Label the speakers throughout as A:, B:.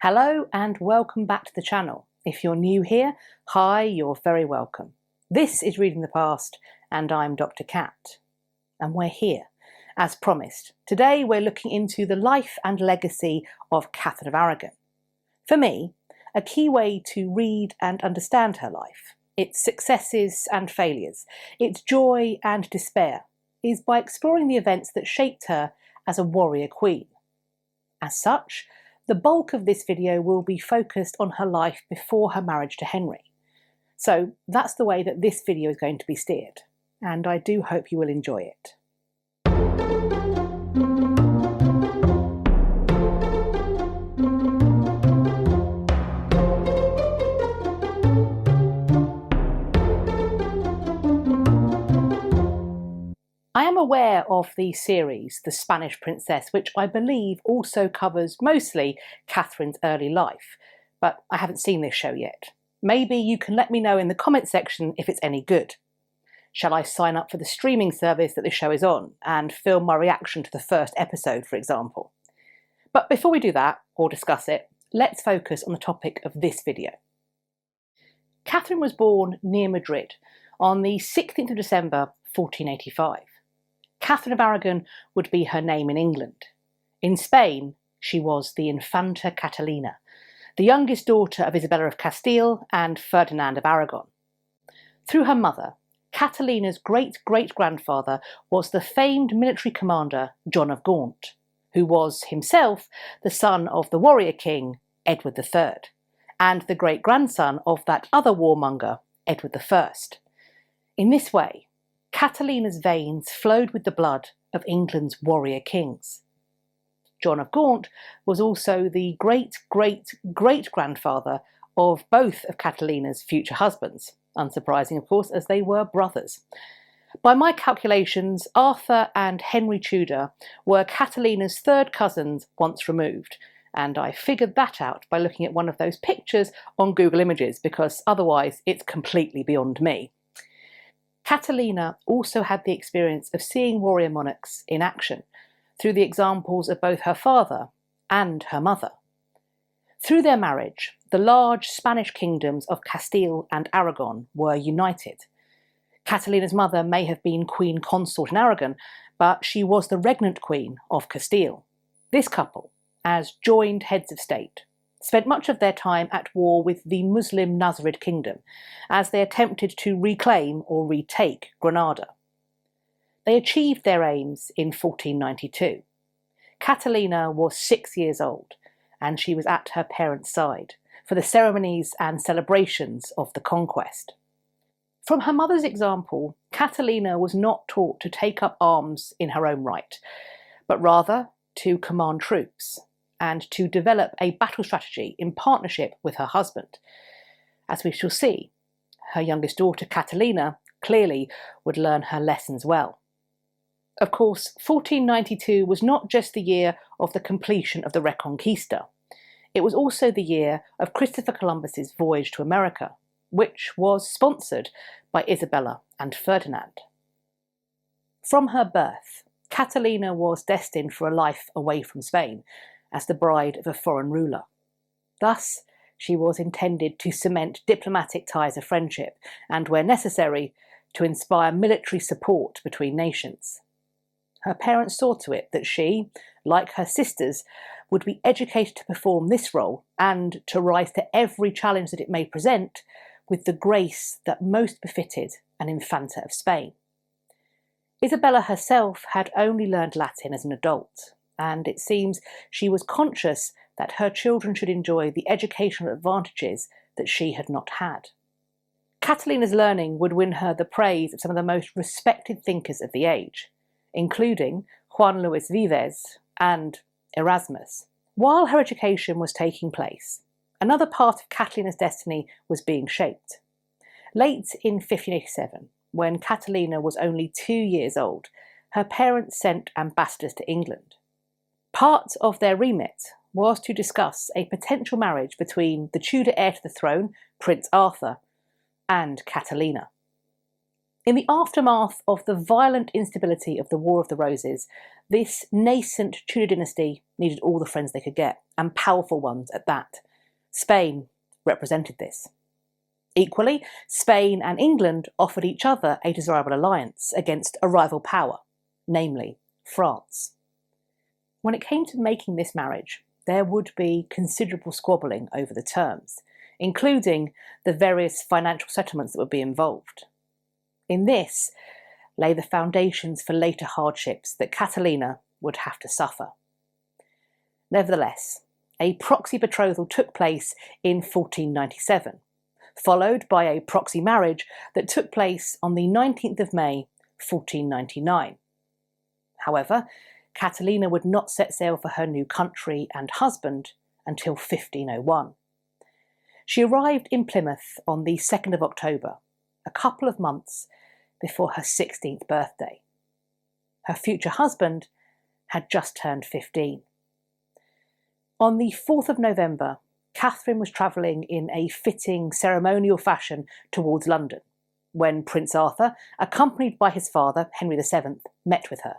A: Hello and welcome back to the channel. If you're new here, hi, you're very welcome. This is Reading the Past and I'm Dr. Cat. And we're here, as promised. Today we're looking into the life and legacy of Katherine of Aragon. For me, a key way to read and understand her life, its successes and failures, its joy and despair, is by exploring the events that shaped her as a warrior queen. As such, the bulk of this video will be focused on her life before her marriage to Henry. So that's the way that this video is going to be steered, and I do hope you will enjoy it. I am aware of the series, The Spanish Princess, which I believe also covers mostly Catherine's early life, but I haven't seen this show yet. Maybe you can let me know in the comment section if it's any good. Shall I sign up for the streaming service that the show is on and film my reaction to the first episode, for example? But before we do that, or discuss it, let's focus on the topic of this video. Katherine was born near Madrid on the 16th of December 1485. Katherine of Aragon would be her name in England. In Spain, she was the Infanta Catalina, the youngest daughter of Isabella of Castile and Ferdinand of Aragon. Through her mother, Catalina's great-great-grandfather was the famed military commander John of Gaunt, who was himself the son of the warrior king Edward III, and the great-grandson of that other warmonger, Edward I. In this way, Catalina's veins flowed with the blood of England's warrior kings. John of Gaunt was also the great-great-great-grandfather of both of Catalina's future husbands, unsurprising of course, as they were brothers. By my calculations, Arthur and Henry Tudor were Catalina's third cousins once removed, and I figured that out by looking at one of those pictures on Google Images, because otherwise it's completely beyond me. Catalina also had the experience of seeing warrior monarchs in action through the examples of both her father and her mother. Through their marriage, the large Spanish kingdoms of Castile and Aragon were united. Catalina's mother may have been queen consort in Aragon, but she was the regnant queen of Castile. This couple, as joined heads of state, spent much of their time at war with the Muslim Nazarid kingdom as they attempted to reclaim or retake Granada. They achieved their aims in 1492. Catalina was 6 years old, and she was at her parents' side for the ceremonies and celebrations of the conquest. From her mother's example, Catalina was not taught to take up arms in her own right, but rather to command troops and to develop a battle strategy in partnership with her husband. As we shall see, her youngest daughter Catalina clearly would learn her lessons well. Of course, 1492 was not just the year of the completion of the Reconquista. It was also the year of Christopher Columbus's voyage to America, which was sponsored by Isabella and Ferdinand. From her birth, Catalina was destined for a life away from Spain, as the bride of a foreign ruler. Thus, she was intended to cement diplomatic ties of friendship and, where necessary, to inspire military support between nations. Her parents saw to it that she, like her sisters, would be educated to perform this role and to rise to every challenge that it may present with the grace that most befitted an Infanta of Spain. Isabella herself had only learned Latin as an adult, and it seems she was conscious that her children should enjoy the educational advantages that she had not had. Catalina's learning would win her the praise of some of the most respected thinkers of the age, including Juan Luis Vives and Erasmus. While her education was taking place, another part of Catalina's destiny was being shaped. Late in 1587, when Catalina was only 2 years old, her parents sent ambassadors to England. Part of their remit was to discuss a potential marriage between the Tudor heir to the throne, Prince Arthur, and Catalina. In the aftermath of the violent instability of the War of the Roses, This nascent Tudor dynasty needed all the friends they could get, and powerful ones at that. Spain represented this. Equally, Spain and England offered each other a desirable alliance against a rival power, namely France. When it came to making this marriage, there would be considerable squabbling over the terms, including the various financial settlements that would be involved. In this lay the foundations for later hardships that Catalina would have to suffer. Nevertheless, a proxy betrothal took place in 1497, followed by a proxy marriage that took place on the 19th of May, 1499. However, Catalina would not set sail for her new country and husband until 1501. She arrived in Plymouth on the 2nd of October, a couple of months before her 16th birthday. Her future husband had just turned 15. On the 4th of November, Catherine was travelling in a fitting ceremonial fashion towards London, when Prince Arthur, accompanied by his father, Henry VII, met with her.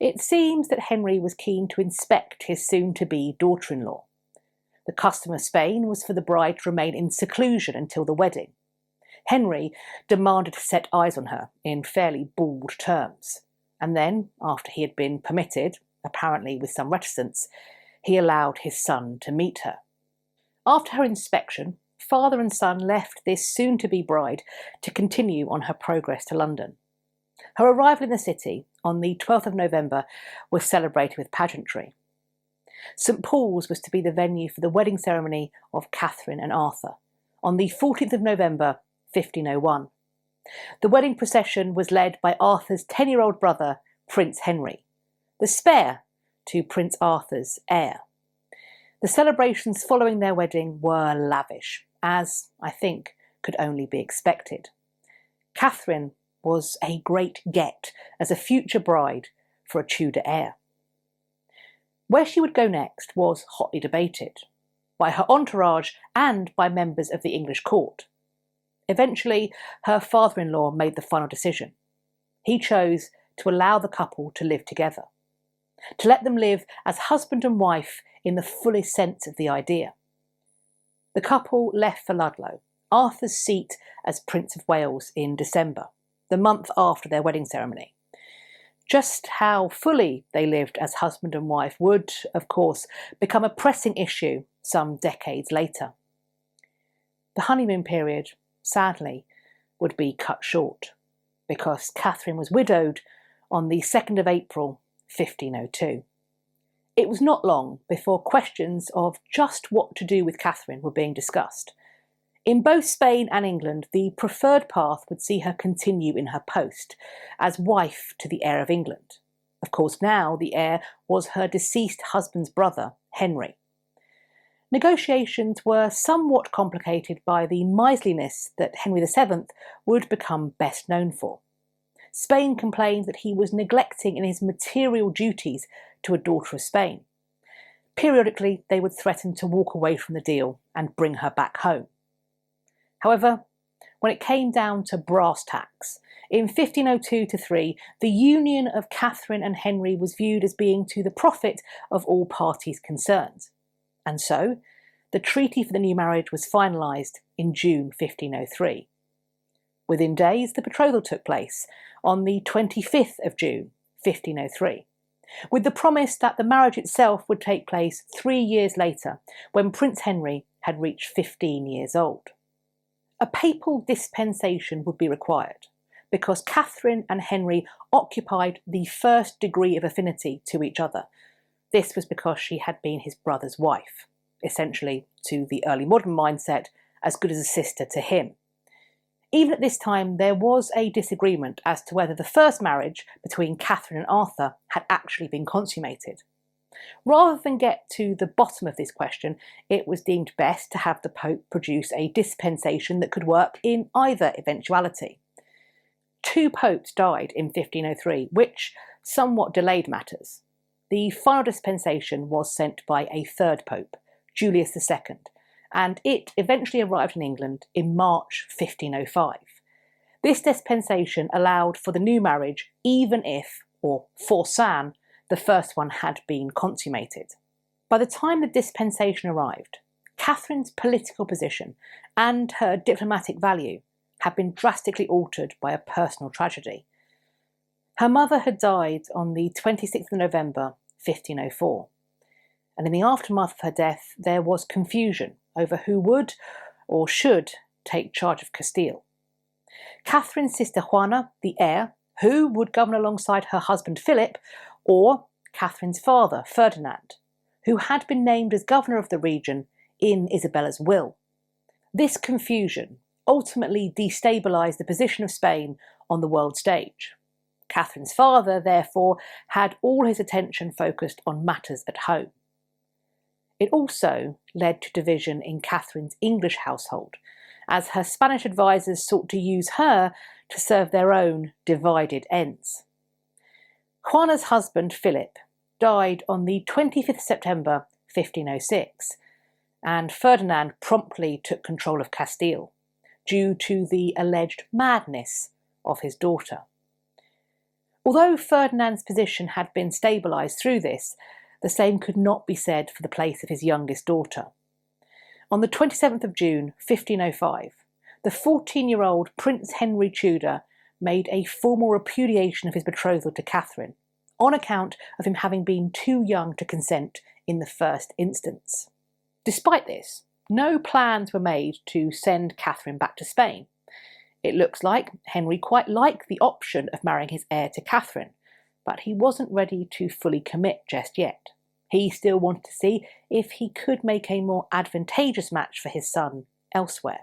A: It seems that Henry was keen to inspect his soon-to-be daughter-in-law. The custom of Spain was for the bride to remain in seclusion until the wedding. Henry demanded to set eyes on her in fairly bald terms, and then, after he had been permitted, apparently with some reticence, he allowed his son to meet her. After her inspection, father and son left this soon-to-be bride to continue on her progress to London. Her arrival in the city on the 12th of November was celebrated with pageantry. St Paul's was to be the venue for the wedding ceremony of Catherine and Arthur on the 14th of November, 1501. The wedding procession was led by Arthur's 10-year-old brother, Prince Henry, the spare to Prince Arthur's heir. The celebrations following their wedding were lavish, as, I think, could only be expected. Catherine was a great get as a future bride for a Tudor heir. Where she would go next was hotly debated, by her entourage and by members of the English court. Eventually, her father-in-law made the final decision. He chose to allow the couple to live together, to let them live as husband and wife in the fullest sense of the idea. The couple left for Ludlow, Arthur's seat as Prince of Wales, in December, the month after their wedding ceremony. Just how fully they lived as husband and wife would, of course, become a pressing issue some decades later. The honeymoon period, sadly, would be cut short, because Catherine was widowed on the 2nd of April, 1502. It was not long before questions of just what to do with Catherine were being discussed. In both Spain and England, the preferred path would see her continue in her post as wife to the heir of England. Of course, now the heir was her deceased husband's brother, Henry. Negotiations were somewhat complicated by the miserliness that Henry VII would become best known for. Spain complained that he was neglecting in his material duties to a daughter of Spain. Periodically, they would threaten to walk away from the deal and bring her back home. However, when it came down to brass tacks, in 1502-3, the union of Catherine and Henry was viewed as being to the profit of all parties concerned. And so, the treaty for the new marriage was finalised in June 1503. Within days, the betrothal took place on the 25th of June, 1503, with the promise that the marriage itself would take place 3 years later, when Prince Henry had reached 15 years old. A papal dispensation would be required, because Catherine and Henry occupied the first degree of affinity to each other. This was because she had been his brother's wife, essentially, to the early modern mindset, as good as a sister to him. Even at this time, there was a disagreement as to whether the first marriage between Catherine and Arthur had actually been consummated. Rather than get to the bottom of this question, it was deemed best to have the Pope produce a dispensation that could work in either eventuality. 2 popes died in 1503, which somewhat delayed matters. The final dispensation was sent by a 3rd pope, Julius II, and it eventually arrived in England in March 1505. This dispensation allowed for the new marriage even if, or forsan, the first one had been consummated. By the time the dispensation arrived, Catherine's political position and her diplomatic value had been drastically altered by a personal tragedy. Her mother had died on the 26th of November 1504, and in the aftermath of her death there was confusion over who would or should take charge of Castile. Catherine's sister Juana, the heir, who would govern alongside her husband Philip, or Catherine's father Ferdinand, who had been named as governor of the region in Isabella's will. This confusion ultimately destabilised the position of Spain on the world stage. Catherine's father, therefore, had all his attention focused on matters at home. It also led to division in Catherine's English household, as her Spanish advisers sought to use her to serve their own divided ends. Juana's husband, Philip, died on the 25th September 1506, and Ferdinand promptly took control of Castile, due to the alleged madness of his daughter. Although Ferdinand's position had been stabilised through this, the same could not be said for the place of his youngest daughter. On the 27th of June 1505, the 14-year-old Prince Henry Tudor made a formal repudiation of his betrothal to Catherine, on account of him having been too young to consent in the first instance. Despite this, no plans were made to send Catherine back to Spain. It looks like Henry quite liked the option of marrying his heir to Catherine, but he wasn't ready to fully commit just yet. He still wanted to see if he could make a more advantageous match for his son elsewhere.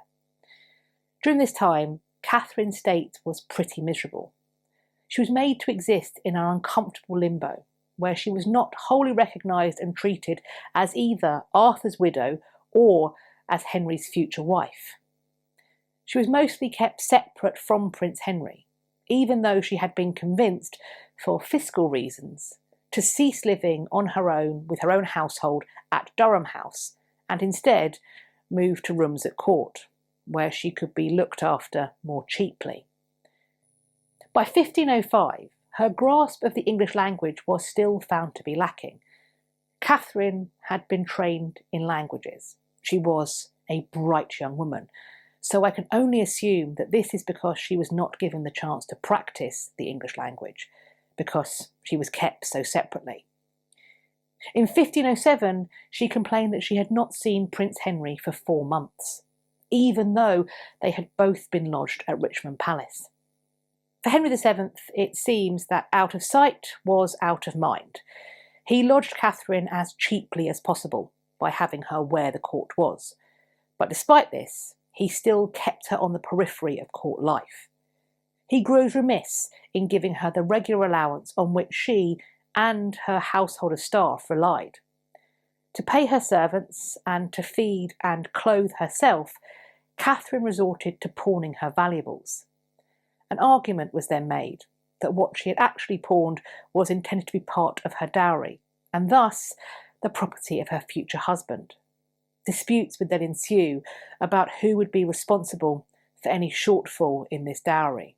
A: During this time, Catherine's state was pretty miserable. She was made to exist in an uncomfortable limbo, where she was not wholly recognised and treated as either Arthur's widow or as Henry's future wife. She was mostly kept separate from Prince Henry, even though she had been convinced, for fiscal reasons, to cease living on her own with her own household at Durham House and instead move to rooms at court, where she could be looked after more cheaply. By 1505, her grasp of the English language was still found to be lacking. Catherine had been trained in languages. She was a bright young woman, so I can only assume that this is because she was not given the chance to practice the English language, because she was kept so separately. In 1507, she complained that she had not seen Prince Henry for 4 months, even though they had both been lodged at Richmond Palace. For Henry VII, it seems that out of sight was out of mind. He lodged Catherine as cheaply as possible by having her where the court was. But despite this, he still kept her on the periphery of court life. He grows remiss in giving her the regular allowance on which she and her household of staff relied. To pay her servants and to feed and clothe herself, Catherine resorted to pawning her valuables. An argument was then made that what she had actually pawned was intended to be part of her dowry, and thus the property of her future husband. Disputes would then ensue about who would be responsible for any shortfall in this dowry.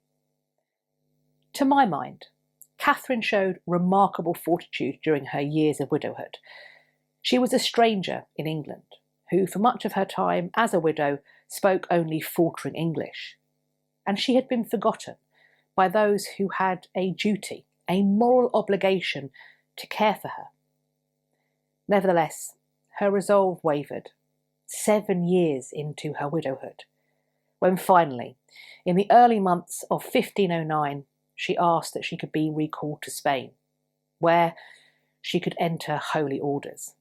A: To my mind, Catherine showed remarkable fortitude during her years of widowhood. She was a stranger in England, who for much of her time as a widow spoke only faltering English, and she had been forgotten by those who had a duty, a moral obligation to care for her. Nevertheless, her resolve wavered 7 years into her widowhood, when finally, in the early months of 1509, she asked that she could be recalled to Spain, where she could enter holy orders.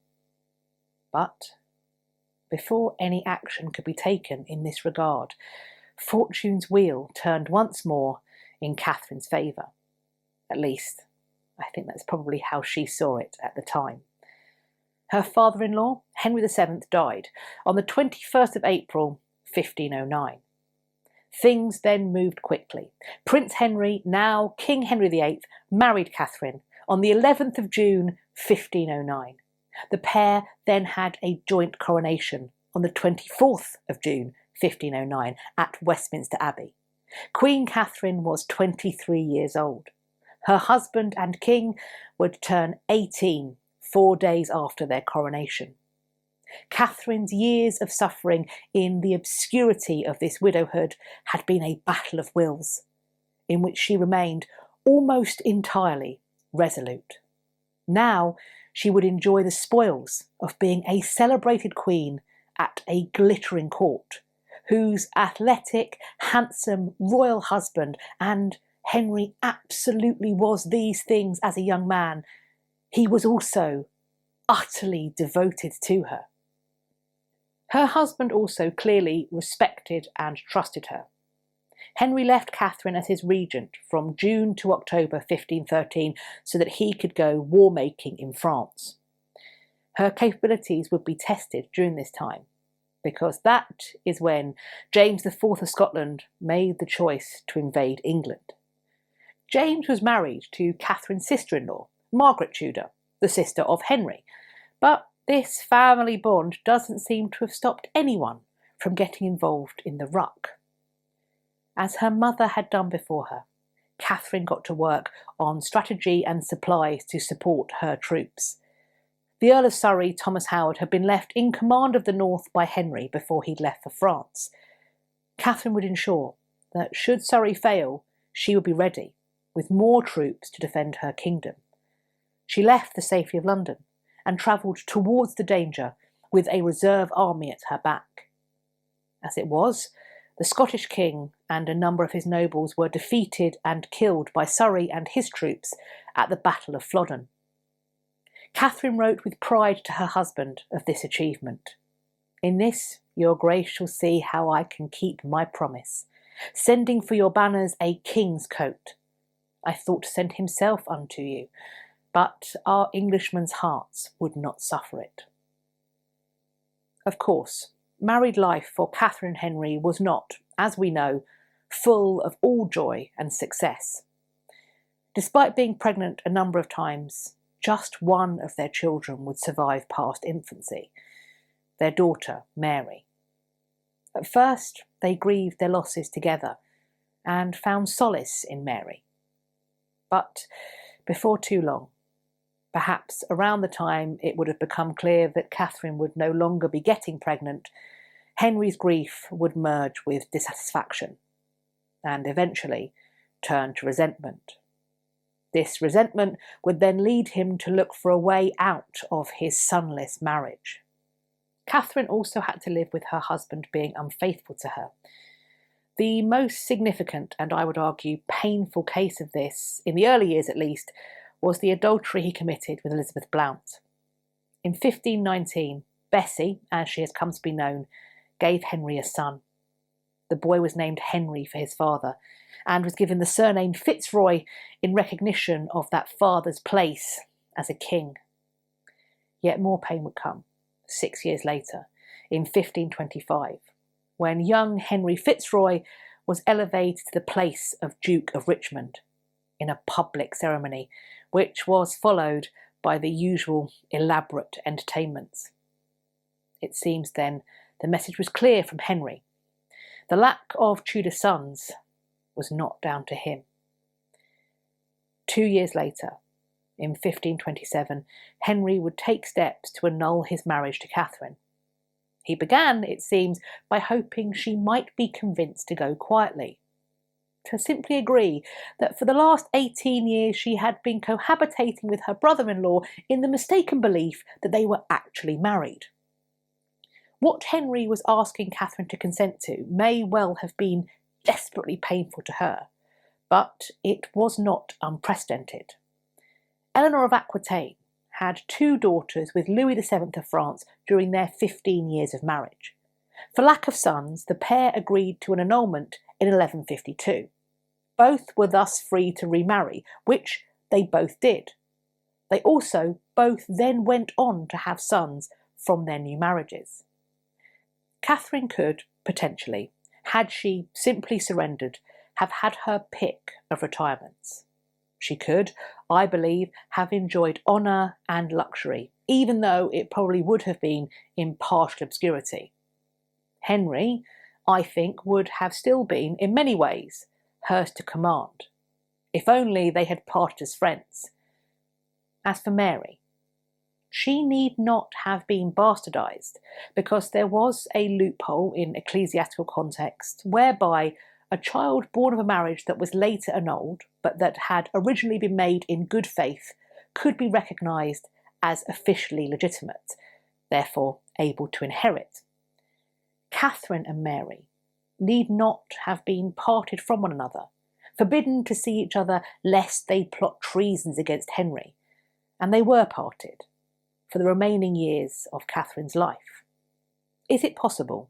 A: But before any action could be taken in this regard, fortune's wheel turned once more in Catherine's favour. At least, I think that's probably how she saw it at the time. Her father-in-law, Henry VII, died on the 21st of April, 1509. Things then moved quickly. Prince Henry, now King Henry VIII, married Catherine on the 11th of June, 1509. The pair then had a joint coronation on the 24th of June, 1509, at Westminster Abbey. Queen Catherine was 23 years old. Her husband and king would turn 18 4 days after their coronation. Catherine's years of suffering in the obscurity of this widowhood had been a battle of wills, in which she remained almost entirely resolute. Now she would enjoy the spoils of being a celebrated queen at a glittering court, whose athletic, handsome, royal husband, and Henry absolutely was these things as a young man, he was also utterly devoted to her. Her husband also clearly respected and trusted her. Henry left Catherine as his regent from June to October 1513 so that he could go war-making in France. Her capabilities would be tested during this time, because that is when James IV of Scotland made the choice to invade England. James was married to Catherine's sister-in-law, Margaret Tudor, the sister of Henry, but this family bond doesn't seem to have stopped anyone from getting involved in the ruck. As her mother had done before her, Catherine got to work on strategy and supplies to support her troops. The Earl of Surrey, Thomas Howard, had been left in command of the north by Henry before he'd left for France. Catherine would ensure that should Surrey fail, she would be ready, with more troops to defend her kingdom. She left the safety of London and travelled towards the danger with a reserve army at her back. As it was, the Scottish king and a number of his nobles were defeated and killed by Surrey and his troops at the Battle of Flodden. Catherine wrote with pride to her husband of this achievement. "In this your grace shall see how I can keep my promise, sending for your banners a king's coat. I thought to send himself unto you, but our Englishmen's hearts would not suffer it." Of course, married life for Catherine and Henry was not, as we know, full of all joy and success. Despite being pregnant a number of times, just one of their children would survive past infancy, their daughter, Mary. At first, they grieved their losses together and found solace in Mary. But before too long, perhaps around the time it would have become clear that Catherine would no longer be getting pregnant, Henry's grief would merge with dissatisfaction and eventually turn to resentment. This resentment would then lead him to look for a way out of his sonless marriage. Catherine also had to live with her husband being unfaithful to her. The most significant, and I would argue painful case of this, in the early years at least, was the adultery he committed with Elizabeth Blount. In 1519, Bessie, as she has come to be known, gave Henry a son. The boy was named Henry for his father, and was given the surname Fitzroy in recognition of that father's place as a king. Yet more pain would come 6 years later, in 1525, when young Henry Fitzroy was elevated to the place of Duke of Richmond in a public ceremony, which was followed by the usual elaborate entertainments. It seems then the message was clear from Henry. The lack of Tudor sons was not down to him. 2 years later, in 1527, Henry would take steps to annul his marriage to Catherine. He began, it seems, by hoping she might be convinced to go quietly, to simply agree that for the last 18 years she had been cohabitating with her brother-in-law in the mistaken belief that they were actually married. What Henry was asking Catherine to consent to may well have been desperately painful to her, but it was not unprecedented. Eleanor of Aquitaine had 2 daughters with Louis VII of France during their 15 years of marriage. For lack of sons, the pair agreed to an annulment in 1152. Both were thus free to remarry, which they both did. They also both then went on to have sons from their new marriages. Catherine could, potentially, had she simply surrendered, have had her pick of retirements. She could, I believe, have enjoyed honour and luxury, even though it probably would have been in partial obscurity. Henry, I think, would have still been, in many ways, hers to command. If only they had parted as friends. As for Mary, she need not have been bastardised, because there was a loophole in ecclesiastical context whereby a child born of a marriage that was later annulled, but that had originally been made in good faith, could be recognised as officially legitimate, therefore able to inherit. Catherine and Mary need not have been parted from one another, forbidden to see each other lest they plot treasons against Henry, and they were parted for the remaining years of Catherine's life. Is it possible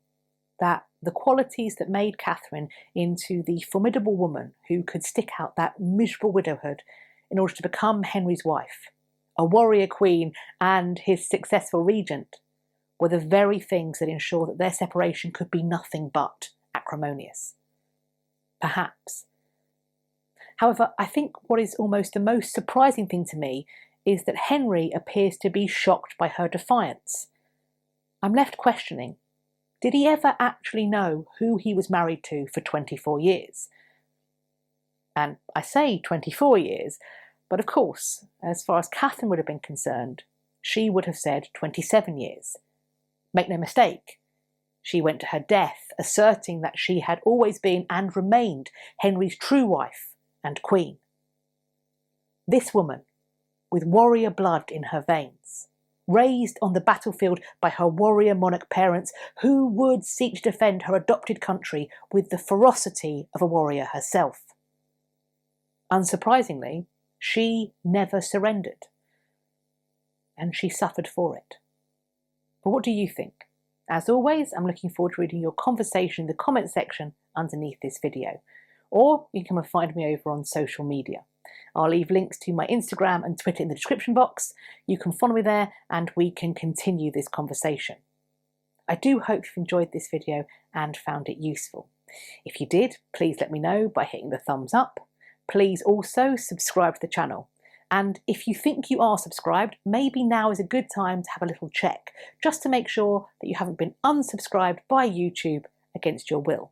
A: that the qualities that made Catherine into the formidable woman who could stick out that miserable widowhood in order to become Henry's wife, a warrior queen and his successful regent, were the very things that ensured that their separation could be nothing but acrimonious? Perhaps. However, I think what is almost the most surprising thing to me is that Henry appears to be shocked by her defiance. I'm left questioning, did he ever actually know who he was married to for 24 years? And I say 24 years, but of course, as far as Catherine would have been concerned, she would have said 27 years. Make no mistake, she went to her death asserting that she had always been and remained Henry's true wife and queen. This woman, with warrior blood in her veins, raised on the battlefield by her warrior monarch parents, who would seek to defend her adopted country with the ferocity of a warrior herself. Unsurprisingly, she never surrendered, and she suffered for it. But what do you think? As always, I'm looking forward to reading your conversation in the comment section underneath this video, or you can come and find me over on social media. I'll leave links to my Instagram and Twitter in the description box. You can follow me there and we can continue this conversation. I do hope you've enjoyed this video and found it useful. If you did, please let me know by hitting the thumbs up. Please also subscribe to the channel. And if you think you are subscribed, maybe now is a good time to have a little check, just to make sure that you haven't been unsubscribed by YouTube against your will.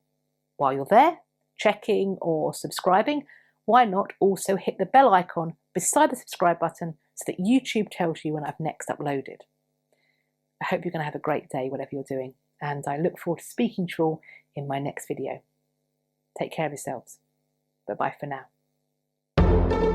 A: While you're there, checking or subscribing, why not also hit the bell icon beside the subscribe button so that YouTube tells you when I've next uploaded. I hope you're going to have a great day, whatever you're doing, and I look forward to speaking to you all in my next video. Take care of yourselves. Bye-bye for now.